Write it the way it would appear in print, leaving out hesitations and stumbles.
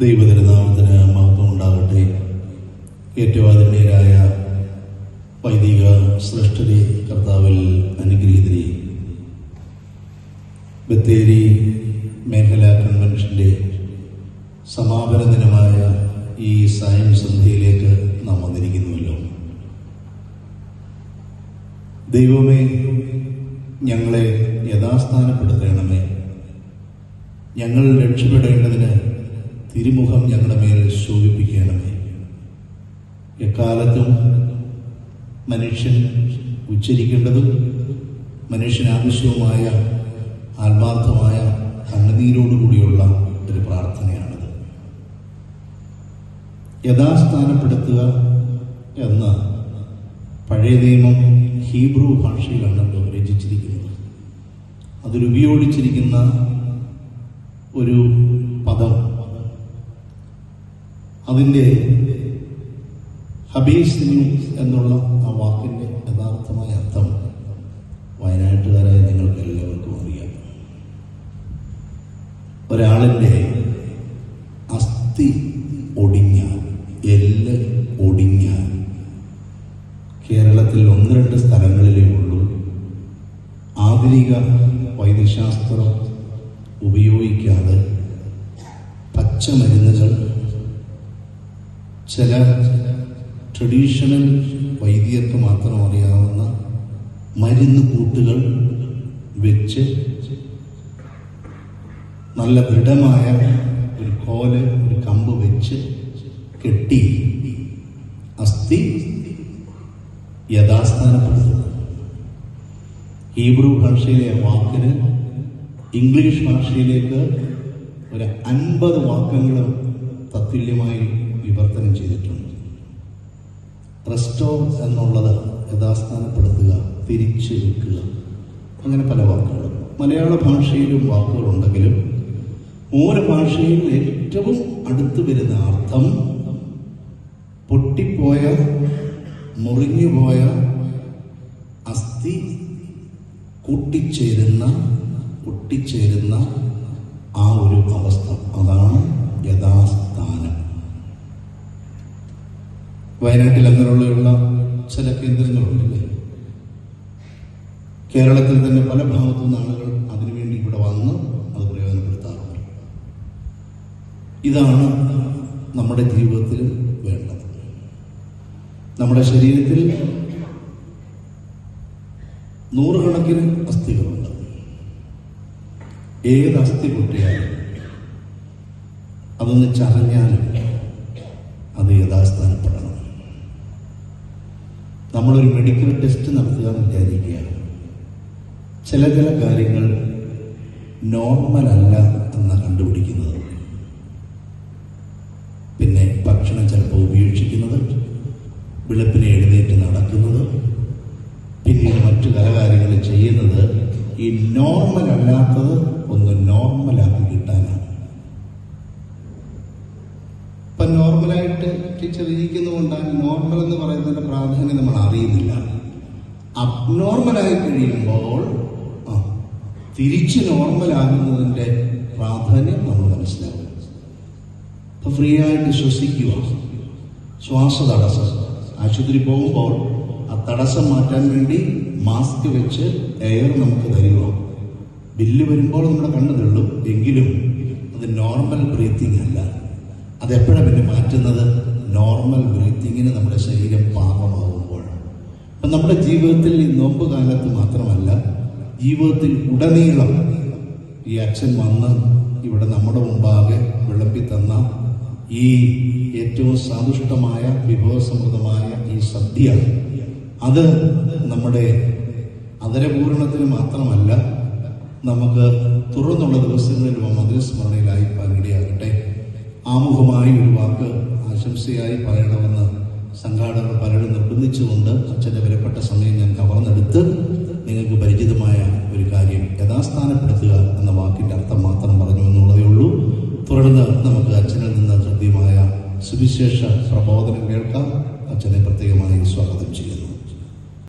ദൈവതിരുനാമത്തിന് മഹത്വം ഉണ്ടാകട്ടെ. ഏറ്റവും ആദരണീയരായ വൈദിക ശ്രേഷ്ഠരെ, കർത്താവിൽ അനുഗ്രഹീതരെ, ബത്തേരി മേഖലാ കൺവെൻഷന്റെ സമാപന ദിനമായ ഈ സായം സന്ധ്യയിലേക്ക് നാം വന്നിരിക്കുന്നുവല്ലോ. ദൈവമേ, ഞങ്ങളെ യഥാസ്ഥാനപ്പെടുത്തണമേ. ഞങ്ങൾ രക്ഷപ്പെടേണ്ടതിന് തിരുമുഖം ഞങ്ങളുടെ മേൽ ശോഭിപ്പിക്കണമേ. എക്കാലത്തും മനുഷ്യൻ ഉച്ചരിക്കേണ്ടതും മനുഷ്യനാവശ്യവുമായ ആത്മാർത്ഥമായ കണ്ണുനീരോടുകൂടിയുള്ള ഒരു പ്രാർത്ഥനയാണിത്. യഥാസ്ഥാനപ്പെടുത്തുക എന്ന പഴയ നിയമം ഹീബ്രു ഭാഷയിലാണല്ലോ രചിച്ചിരിക്കുന്നത്. അതിലുപയോഗിച്ചിരിക്കുന്ന ഒരു പദം, അതിൻ്റെ ഹബീസിനു എന്നുള്ള ആ വാക്കിൻ്റെ യഥാർത്ഥമായ അർത്ഥം വയനാട്ടുകാരായ നിങ്ങൾക്ക് എല്ലാവർക്കും അറിയാം. ഒരാളിൻ്റെ അസ്ഥി ഒടിഞ്ഞാൽ, എല്ല് ഒടിഞ്ഞാൽ, കേരളത്തിൽ 1-2 സ്ഥലങ്ങളിലേ ഉള്ളൂ ആധുനിക വൈദ്യശാസ്ത്രം ഉപയോഗിക്കാതെ പച്ചമരുന്നുകൾ, ചില ട്രഡീഷണൽ വൈദ്യർക്ക് മാത്രം അറിയാവുന്ന മരുന്ന് കൂട്ടുകൾ വെച്ച് നല്ല ദൃഢമായ ഒരു കോല്, ഒരു കമ്പ് വെച്ച് കെട്ടി അസ്ഥി യഥാസ്ഥാനപ്പെടുത്തുന്നത്. ഹീബ്രു ഭാഷയിലെ വാക്കിന് ഇംഗ്ലീഷ് ഭാഷയിലേക്ക് ഒരു 50 വാക്കുകൾ തത്തുല്യമായി വിവർത്തനം ചെയ്തിട്ടുണ്ട്. റെസ്റ്റോർ എന്നുള്ളത് യഥാസ്ഥാനപ്പെടുത്തുക, തിരിച്ചു വെക്കുക, അങ്ങനെ പല വാക്കുകൾ. മലയാള ഭാഷയിലും വാക്കുകളുണ്ടെങ്കിലും ഓരോ ഭാഷയിൽ ഏറ്റവും അടുത്ത് വരുന്ന അർത്ഥം പൊട്ടിപ്പോയ, മുറിഞ്ഞുപോയ അസ്ഥി ഒട്ടിച്ചേരുന്ന ആ ഒരു അവസ്ഥ, അതാണ് യഥാസ്ഥാനം. വയനാട്ടിൽ അങ്ങനെയുള്ള ചില കേന്ദ്രങ്ങളുണ്ടല്ലേ. കേരളത്തിൽ തന്നെ പല ഭാഗത്തു നിന്ന് ആളുകൾ അതിനുവേണ്ടി ഇവിടെ വന്ന് അത് പ്രയോജനപ്പെടുത്താറുണ്ട്. ഇതാണ് നമ്മുടെ ജീവിതത്തിൽ വേണ്ടത്. നമ്മുടെ ശരീരത്തിൽ 100 കണക്കിന് അസ്ഥികളുണ്ട്. ഏത് അസ്ഥി പൊട്ടിയാലും, അതൊന്ന് ചതഞ്ഞാലും അത് യഥാസ്ഥാനപ്പെടണം. നമ്മളൊരു മെഡിക്കൽ ടെസ്റ്റ് നടത്തുക എന്ന് വിചാരിക്കുക. ചില കാര്യങ്ങൾ നോർമൽ അല്ല എന്നാണ് കണ്ടുപിടിക്കുന്നത്. പിന്നെ ഭക്ഷണം ചിലപ്പോൾ ഉപേക്ഷിക്കുന്നത്, വെളുപ്പിനെ എഴുന്നേറ്റ് നടക്കുന്നത്, പിന്നീട് മറ്റു പല കാര്യങ്ങൾ ചെയ്യുന്നത് ഈ നോർമൽ അല്ലാത്തത് ഒന്ന് നോർമലാക്കി കിട്ടാനാണ്. ഇപ്പം നോർമലായിട്ട് ടീച്ചർ ഇരിക്കുന്നതുകൊണ്ടാണ് നോർമൽ എന്ന് പറയുന്നതിൻ്റെ പ്രാധാന്യം നമ്മൾ അറിയുന്നില്ല. അബ്നോർമലായി കഴിയുമ്പോൾ തിരിച്ച് നോർമലാകുന്നതിൻ്റെ പ്രാധാന്യം നമ്മൾ മനസ്സിലാവും. ഇപ്പം ഫ്രീ ആയിട്ട് ശ്വസിക്കുക, ശ്വാസതടസ്സം, ആശുപത്രി പോകുമ്പോൾ ആ തടസ്സം മാറ്റാൻ വേണ്ടി മാസ്ക് വെച്ച് എയർ നമുക്ക് തരിക. ബില്ല് വരുമ്പോൾ നമ്മുടെ കണ്ണ് തള്ളും, എങ്കിലും അത് നോർമൽ ബ്രീത്തിങ് അല്ല. അതെപ്പോഴാണ് പിന്നെ മാറ്റുന്നത്? നോർമൽ ബ്രീത്തിങ്ങിന് നമ്മുടെ ശരീരം പാകമാകുമ്പോൾ. അപ്പം നമ്മുടെ ജീവിതത്തിൽ ഈ നോമ്പ് കാലത്ത് മാത്രമല്ല, ജീവിതത്തിൽ ഉടനീളം ഈ അച്ഛൻ വന്ന് ഇവിടെ നമ്മുടെ മുമ്പാകെ വിളമ്പി തന്ന ഈ ഏറ്റവും സാദുഷ്ടമായ വിഭവസമൃദ്ധമായ ഈ സദ്യ, അത് നമ്മുടെ അതരപൂരണത്തിന് മാത്രമല്ല, നമുക്ക് തുറന്നുള്ള ദിവസങ്ങളിൽ മധുരസ്മരണയിലായി പങ്കിടയാകട്ടെ. ആമുഖമായി ഒരു വാക്ക് ആശംസയായി പറയണമെന്ന് സംഘാടകർ പലരും നിർബന്ധിച്ചുകൊണ്ട് അച്ഛൻ്റെ വിലപ്പെട്ട സമയം ഞാൻ കവർന്നെടുത്ത് നിങ്ങൾക്ക് പരിചിതമായ ഒരു കാര്യം, യഥാസ്ഥാനപ്പെടുത്തുക എന്ന വാക്കിൻ്റെ അർത്ഥം മാത്രം പറഞ്ഞു എന്നുള്ളതേ ഉള്ളൂ. തുടർന്ന് നമുക്ക് അച്ഛനിൽ നിന്ന് ഹൃദ്യമായ സുവിശേഷ പ്രബോധനം കേൾക്കാം. അച്ഛനെ പ്രത്യേകമായി സ്വാഗതം ചെയ്യുന്നു.